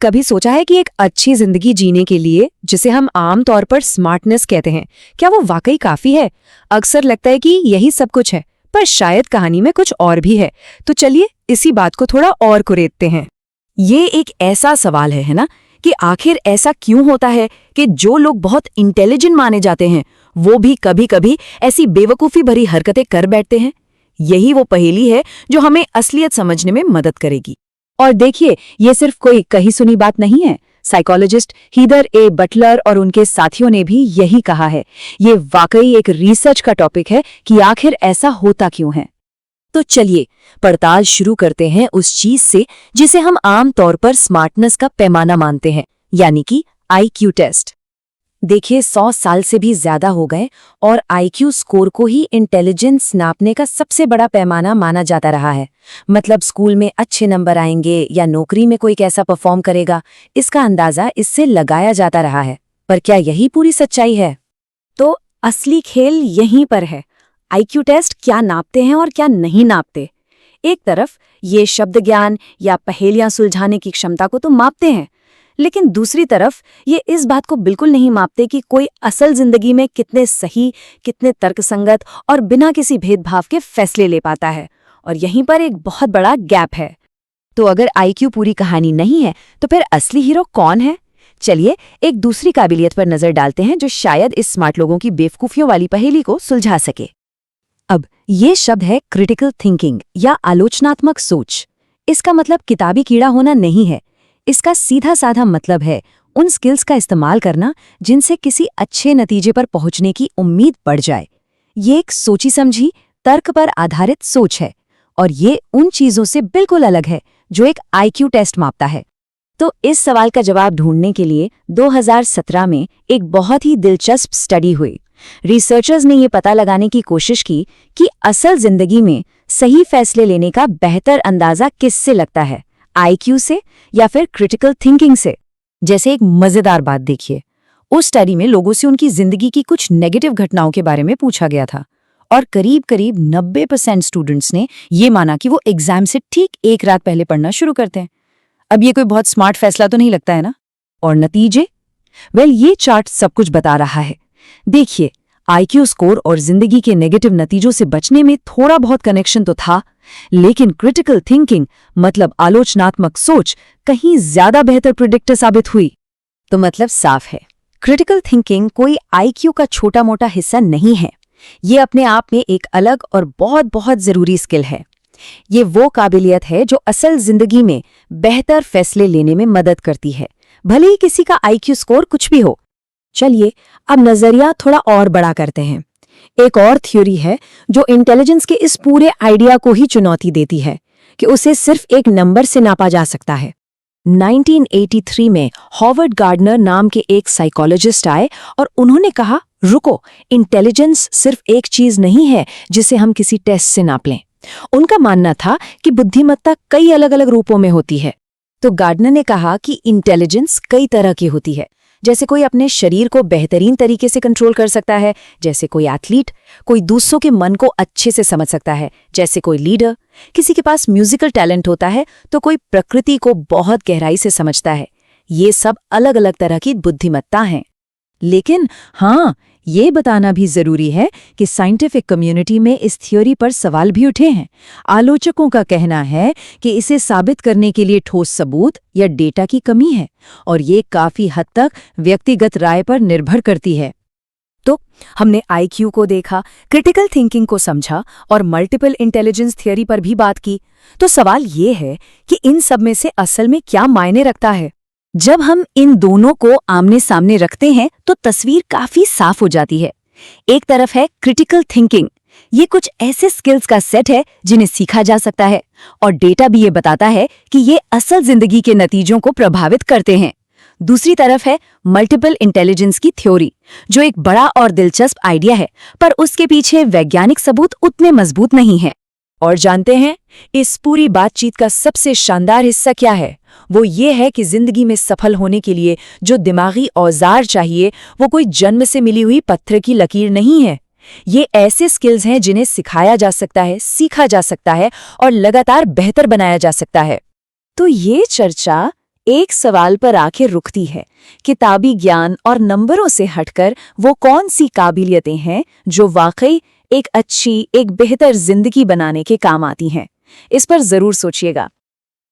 कभी सोचा है कि एक अच्छी जिंदगी जीने के लिए, जिसे हम आम तौर पर स्मार्टनेस कहते हैं, क्या वो वाकई काफी है? अक्सर लगता है कि यही सब कुछ है, पर शायद कहानी में कुछ और भी है। तो चलिए इसी बात को थोड़ा और कुरेदते हैं। ये एक ऐसा सवाल है ना, कि आखिर ऐसा क्यों होता है कि जो लोग बहुत इंटेलिजेंट माने जाते हैं वो भी कभी-कभी ऐसी बेवकूफ़ी भरी हरकतें कर बैठते हैं। यही वो पहेली है जो हमें असलियत समझने में मदद करेगी। और देखिए, ये सिर्फ कोई कही सुनी बात नहीं है। साइकोलॉजिस्ट हीदर ए बटलर और उनके साथियों ने भी यही कहा है। ये वाकई एक रिसर्च का टॉपिक है कि आखिर ऐसा होता क्यों है। तो चलिए पड़ताल शुरू करते हैं उस चीज से जिसे हम आम तौर पर स्मार्टनेस का पैमाना मानते हैं, यानी कि आईक्यू टेस्ट। देखिए 100 साल से भी ज्यादा हो गए और आईक्यू स्कोर को ही इंटेलिजेंस नापने का सबसे बड़ा पैमाना माना जाता रहा है। मतलब स्कूल में अच्छे नंबर आएंगे या नौकरी में कोई कैसा परफॉर्म करेगा, इसका अंदाजा इससे लगाया जाता रहा है। पर क्या यही पूरी सच्चाई है? तो असली खेल यहीं पर है। आईक्यू टेस्ट क्या नापते हैं और क्या नहीं नापते। एक तरफ ये शब्द ज्ञान या पहेलियां सुलझाने की क्षमता को तो मापते हैं, लेकिन दूसरी तरफ ये इस बात को बिल्कुल नहीं मापते कि कोई असल जिंदगी में कितने सही, कितने तर्कसंगत और बिना किसी भेदभाव के फैसले ले पाता है। और यहीं पर एक बहुत बड़ा गैप है। तो अगर आईक्यू पूरी कहानी नहीं है, तो फिर असली हीरो कौन है? चलिए एक दूसरी काबिलियत पर नजर डालते हैं जो शायद इस स्मार्ट लोगों की बेवकूफियों वाली पहेली को सुलझा सके। अब ये शब्द है क्रिटिकल थिंकिंग या आलोचनात्मक सोच। इसका मतलब किताबी कीड़ा होना नहीं है। इसका सीधा साधा मतलब है उन स्किल्स का इस्तेमाल करना जिनसे किसी अच्छे नतीजे पर पहुंचने की उम्मीद बढ़ जाए। ये एक सोची समझी, तर्क पर आधारित सोच है और ये उन चीजों से बिल्कुल अलग है जो एक आईक्यू टेस्ट मापता है। तो इस सवाल का जवाब ढूंढने के लिए 2017 में एक बहुत ही दिलचस्प स्टडी हुई। रिसर्चर्स ने ये पता लगाने की कोशिश की कि असल जिंदगी में सही फैसले लेने का बेहतर अंदाजा किससे लगता है, आईक्यू से या फिर क्रिटिकल थिंकिंग से। जैसे एक मजेदार बात देखिए, उस स्टडी में लोगों से उनकी जिंदगी की कुछ नेगेटिव घटनाओं के बारे में पूछा गया था और करीब 90% स्टूडेंट्स ने ये माना कि वो एग्जाम से ठीक एक रात पहले पढ़ना शुरू करते हैं। अब ये कोई बहुत स्मार्ट फैसला तो नहीं लगता है ना? और नतीजे? ये चार्ट सब कुछ बता रहा है। देखिए, आईक्यू स्कोर और जिंदगी के नेगेटिव नतीजों से बचने में थोड़ा बहुत कनेक्शन तो था, लेकिन क्रिटिकल थिंकिंग मतलब आलोचनात्मक सोच कहीं ज्यादा बेहतर प्रेडिक्टर साबित हुई। तो मतलब साफ है, क्रिटिकल थिंकिंग कोई आईक्यू का छोटा मोटा हिस्सा नहीं है। ये अपने आप में एक अलग और बहुत बहुत जरूरी स्किल है। ये वो काबिलियत है जो असल जिंदगी में बेहतर फैसले लेने में मदद करती है, भले ही किसी का आईक्यू स्कोर कुछ भी हो। चलिए अब नजरिया थोड़ा और बड़ा करते हैं। एक और थ्योरी है जो इंटेलिजेंस के इस पूरे आइडिया को ही चुनौती देती है कि उसे सिर्फ एक नंबर से नापा जा सकता है। 1983 में हॉवर्ड गार्डनर नाम के एक साइकोलॉजिस्ट आए और उन्होंने कहा, रुको, इंटेलिजेंस सिर्फ एक चीज नहीं है जिसे हम किसी टेस्ट से नाप लें। उनका मानना था कि बुद्धिमत्ता कई अलग अलग रूपों में होती है। तो गार्डनर ने कहा कि इंटेलिजेंस कई तरह की होती है। जैसे कोई अपने शरीर को बेहतरीन तरीके से कंट्रोल कर सकता है, जैसे कोई एथलीट, कोई दूसरों के मन को अच्छे से समझ सकता है, जैसे कोई लीडर, किसी के पास म्यूजिकल टैलेंट होता है, तो कोई प्रकृति को बहुत गहराई से समझता है। ये सब अलग अलग तरह की बुद्धिमत्ता हैं। लेकिन हाँ, ये बताना भी जरूरी है कि साइंटिफिक कम्युनिटी में इस थ्योरी पर सवाल भी उठे हैं। आलोचकों का कहना है कि इसे साबित करने के लिए ठोस सबूत या डेटा की कमी है और ये काफी हद तक व्यक्तिगत राय पर निर्भर करती है। तो हमने आईक्यू को देखा, क्रिटिकल थिंकिंग को समझा और मल्टीपल इंटेलिजेंस थ्योरी पर भी बात की। तो सवाल ये है कि इन सब में से असल में क्या मायने रखता है? जब हम इन दोनों को आमने सामने रखते हैं तो तस्वीर काफी साफ हो जाती है। एक तरफ है क्रिटिकल थिंकिंग। ये कुछ ऐसे स्किल्स का सेट है जिन्हें सीखा जा सकता है और डेटा भी ये बताता है कि ये असल जिंदगी के नतीजों को प्रभावित करते हैं। दूसरी तरफ है मल्टीपल इंटेलिजेंस की थ्योरी, जो एक बड़ा और दिलचस्प आइडिया है, पर उसके पीछे वैज्ञानिक सबूत उतने मजबूत नहीं है। और जानते हैं इस पूरी बातचीत का सबसे शानदार हिस्सा क्या है? वो ये है कि जिंदगी में सफल होने के लिए जो दिमागी औजार चाहिए वो कोई जन्म से मिली हुई पत्थर की लकीर नहीं है। ये ऐसे स्किल्स हैं जिन्हें सिखाया जा सकता है, सीखा जा सकता है और लगातार बेहतर बनाया जा सकता है। तो ये चर्चा एक सवाल पर आके रुकती है, किताबी ज्ञान और नंबरों से हटकर वो कौन सी काबिलियतें हैं जो वाकई एक अच्छी, एक बेहतर जिंदगी बनाने के काम आती हैं। इस पर जरूर सोचिएगा।